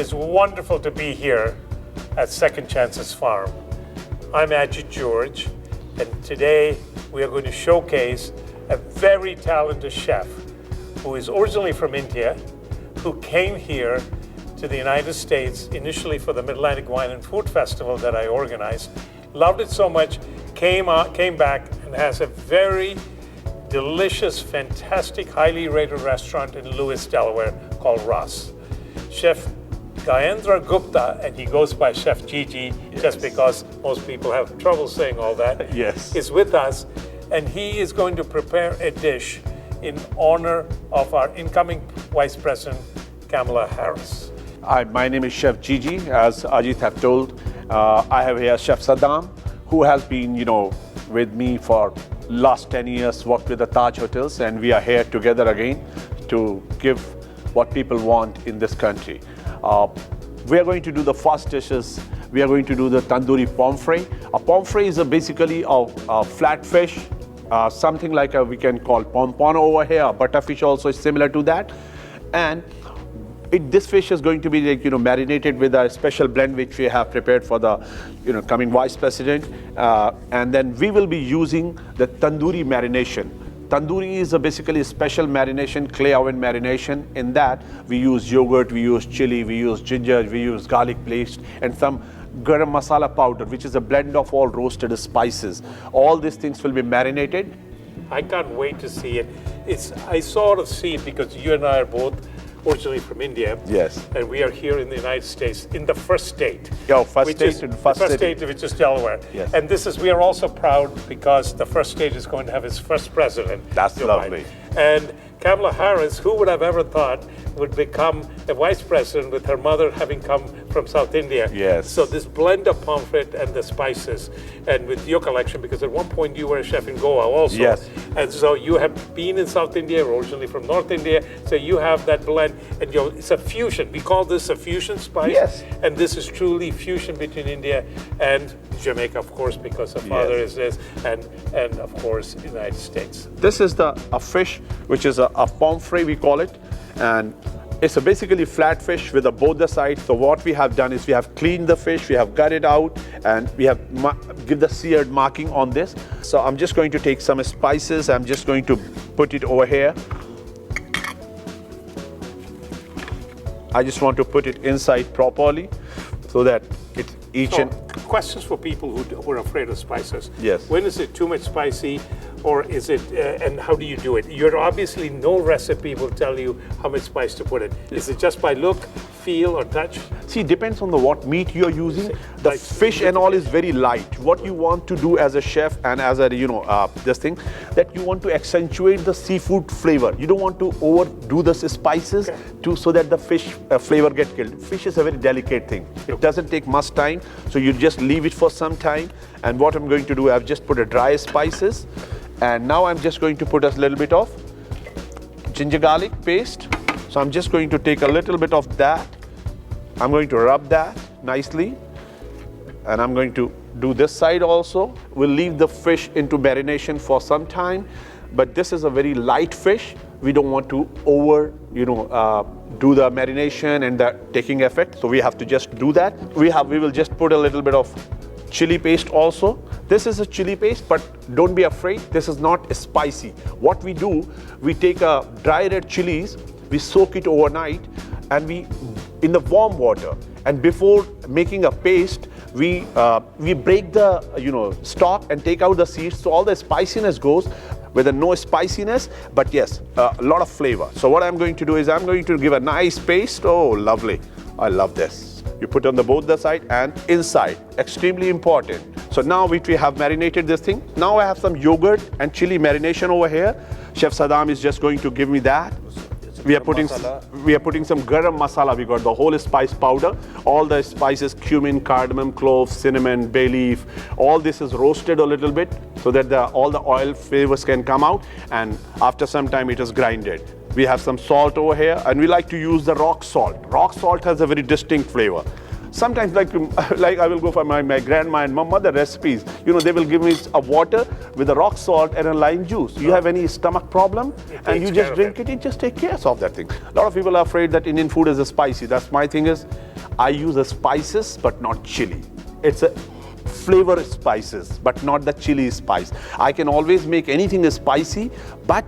is wonderful to be here at Second Chances Farm. I'm Ajit George, and today we are going to showcase a very talented chef who is originally from India, who came here to the United States initially for the Mid-Atlantic Wine and Food Festival that I organized, loved it so much, came back and has a very delicious, fantastic, highly rated restaurant in Lewis, Delaware called RAAS. Chef Gyanendra Gupta, and he goes by Chef Gigi, yes, just because most people have trouble saying all that, yes, is with us, and he is going to prepare a dish in honor of our incoming Vice President Kamala Harris. Hi, my name is Chef Gigi, as Ajit have told. I have here Chef Saddam, who has been, with me for last 10 years, worked with the Taj Hotels, and we are here together again to give what people want in this country. We are going to do the first dishes. We are going to do the tandoori pomfret. A pomfret is basically a flat fish, something like we can call pompano over here. Butterfish also is similar to that. And this fish is going to be marinated with a special blend which we have prepared for the coming Vice President. And then we will be using the tandoori marination. Tandoori is basically a special marination, clay oven marination. In that, we use yogurt, we use chili, we use ginger, we use garlic paste, and some garam masala powder, which is a blend of all roasted spices. All these things will be marinated. I can't wait to see it. I sort of see it because you and I are both originally from India. Yes. And we are here in the United States, in the first state. Yeah, first state, which is Delaware. Yes. And we are also proud because the first state is going to have its first president. That's lovely. And Kamala Harris, who would have ever thought, would become a vice president with her mother having come from South India. Yes. So this blend of pomfret and the spices, and with your collection, because at one point you were a chef in Goa also. Yes. And so you have been in South India, originally from North India, so you have that blend, and it's a fusion. We call this a fusion spice. Yes. And this is truly fusion between India and Jamaica, of course, because the father is this, and of course, United States. This is a fish, which is a pomfret, we call it. And it's basically flat fish with both the sides. So what we have done is we have cleaned the fish, we have got it out, and we have give the seared marking on this. So I'm just going to take some spices. I'm just going to put it over here. I just want to put it inside properly so that it's each and... Questions for people who are afraid of spices. Yes. When is it too much spicy, or is it, and how do you do it? You're obviously, no recipe will tell you how much spice to put in. Is it just by look, feel, or touch? See, it depends on what meat you're using. The fish and all is very light. What you want to do as a chef and as a, this thing, that you want to accentuate the seafood flavor. You don't want to overdo the spices so that the fish flavor gets killed. Fish is a very delicate thing. It doesn't take much time, so you just leave it for some time. And what I'm going to do, I've just put a dry spices. And now I'm just going to put a little bit of ginger garlic paste. So I'm just going to take a little bit of that. I'm going to rub that nicely. And I'm going to do this side also. We'll leave the fish into marination for some time. But this is a very light fish. We don't want to do the marination and the taking effect. So we have to just do that. We will just put a little bit of chili paste also. This is a chili paste, but don't be afraid, this is not spicy. What we do, we take dry red chilies, we soak it overnight, and in the warm water. And before making a paste, we break the stalk and take out the seeds, so all the spiciness goes with no spiciness, but yes, a lot of flavor. So what I'm going to do is I'm going to give a nice paste. Oh, lovely. I love this. You put on both the side and inside, extremely important. So now we have marinated this thing. Now I have some yogurt and chili marination over here. Chef Saddam is just going to give me that. We are putting some garam masala. We got the whole spice powder, all the spices, cumin, cardamom, cloves, cinnamon, bay leaf. All this is roasted a little bit so that all the oil flavors can come out. And after some time, it is grinded. We have some salt over here, and we like to use the rock salt. Rock salt has a very distinct flavor. Sometimes like I will go for my grandma and my mother recipes. You know, they will give me a water with a rock salt and a lime juice. You have any stomach problem and you just drink it just take care of that thing. A lot of people are afraid that Indian food is spicy. That's my thing is, I use the spices but not chili. It's a flavor spices but not the chili spice. I can always make anything spicy, but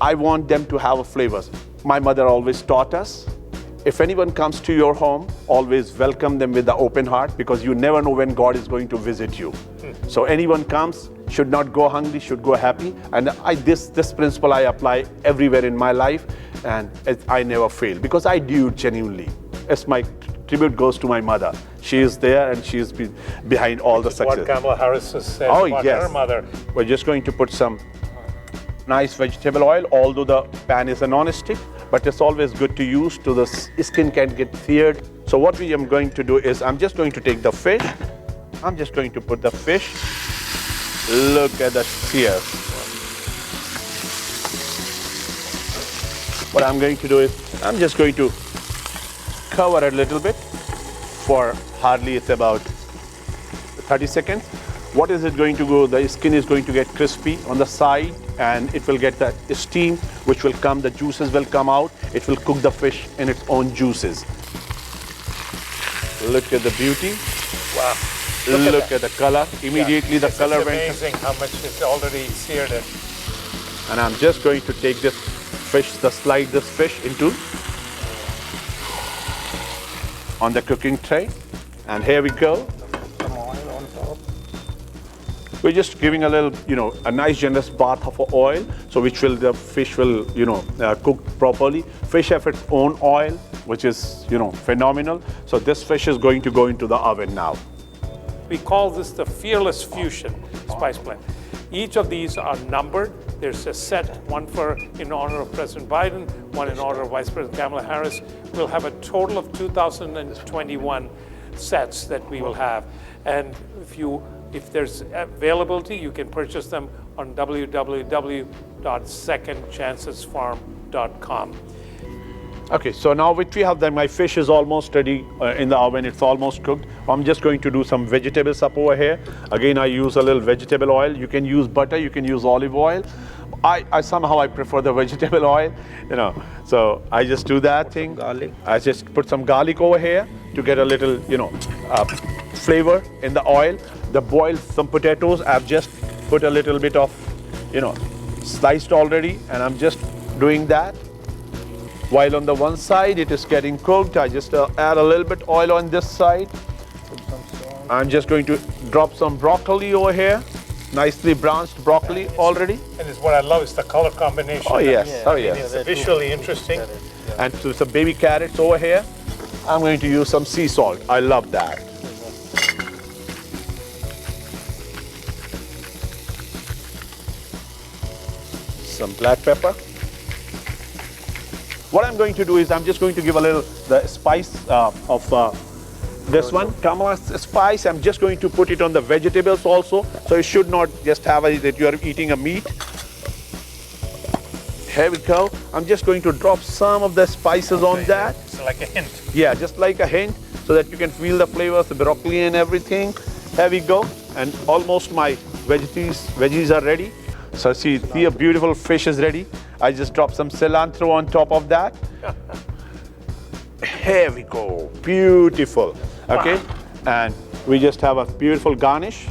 I want them to have flavors. My mother always taught us, if anyone comes to your home, always welcome them with the open heart, because you never know when God is going to visit you. So anyone comes should not go hungry, should go happy. And this principle I apply everywhere in my life, and I never fail because I do it genuinely. It's my tribute goes to my mother. She is there and she is behind all the success. What Kamala Harris has said about her mother. We're just going to put some nice vegetable oil, although the pan is a non-stick, but it's always good to use to the skin can get seared. So what we am going to do is, I'm just going to take the fish. I'm just going to put the fish. Look at the sear. What I'm going to do is, I'm just going to cover a little bit for hardly it's about 30 seconds. What is it going to go? The skin is going to get crispy on the side and it will get the steam which will come, the juices will come out. It will cook the fish in its own juices. Look at the beauty. Wow. Look at the color. Immediately the color went. It's amazing how much it's already seared in. And I'm just going to take this fish, slide this fish into on the cooking tray. And here we go. Some oil on top. We're just giving a little, a nice generous bath of oil, so the fish will, cook properly. Fish have its own oil, which is, phenomenal. So this fish is going to go into the oven now. We call this the Fearless Fusion spice blend. Each of these are numbered. There's a set, one in honor of President Biden, one in honor of Vice President Kamala Harris. We'll have a total of 2,021 sets that we will have. And if there's availability, you can purchase them on www.secondchancesfarm.com. Okay, so now which we have, my fish is almost ready in the oven. It's almost cooked. I'm just going to do some vegetables up over here. Again, I use a little vegetable oil. You can use butter, you can use olive oil. I somehow prefer the vegetable oil, So I just do that thing. Garlic. I just put some garlic over here to get a little, flavor in the oil. The boiled some potatoes, I've just put a little bit of, sliced already, and I'm just doing that. While on the one side it is getting cooked, I just add a little bit oil on this side. I'm just going to drop some broccoli over here. Nicely branched broccoli already. And what I love is the color combination. Oh yes, It's visually interesting. And so some baby carrots over here. I'm going to use some sea salt. I love that. Some black pepper. What I'm going to do is I'm just going to give a little the spice of this one, Kamala's spice. I'm just going to put it on the vegetables also, so it should not just have that you are eating a meat. Here we go. I'm just going to drop some of the spices on that. It's like a hint. Yeah, just like a hint, so that you can feel the flavors, the broccoli and everything. Here we go, and almost my veggies are ready. So see, a beautiful fish is ready. I just drop some cilantro on top of that. Here we go, beautiful. Okay, wow. And we just have a beautiful garnish.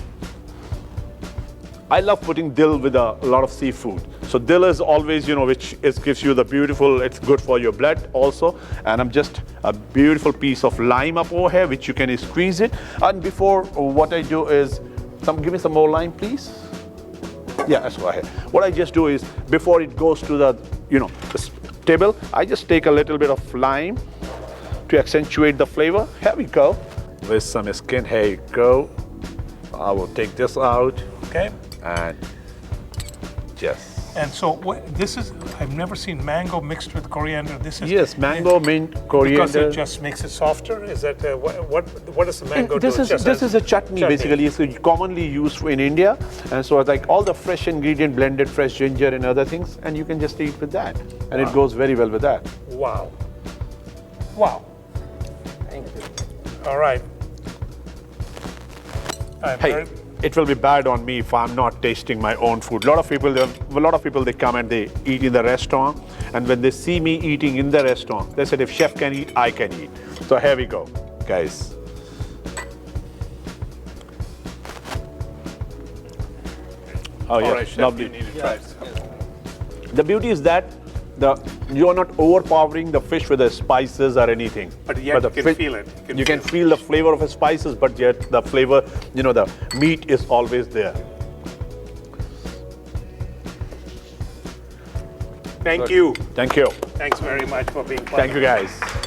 I love putting dill with a lot of seafood. So dill is always, gives you the beautiful, it's good for your blood also. And I'm just a beautiful piece of lime up over here, which you can squeeze it. And before, what I do is, give me some more lime, please. Yeah, let's go ahead. What I just do is, before it goes to the, the table, I just take a little bit of lime to accentuate the flavor. Here we go. With some skin, here you go. I will take this out. Okay. And just. And so this is, I've never seen mango mixed with coriander. This is. Yes, mango, mint, coriander. Because it just makes it softer? Is that, what does the mango do? This is a chutney, basically. It's commonly used in India. And so it's like all the fresh ingredient, blended fresh ginger and other things, and you can just eat with that. And it goes very well with that. Wow. Wow. Thank you. All right. Hey, it will be bad on me if I'm not tasting my own food. A lot of people, they come and they eat in the restaurant, and when they see me eating in the restaurant, they said, if chef can eat, I can eat. So here we go, guys. Oh All yeah, right, chef, lovely. you need to try. The beauty is that you are not overpowering the fish with the spices or anything. But yet the you can feel it. You can feel the flavor of the spices, but yet the flavor, the meat is always there. Thank you. Thank you. Thanks very much for being part Thank of you, it. guys.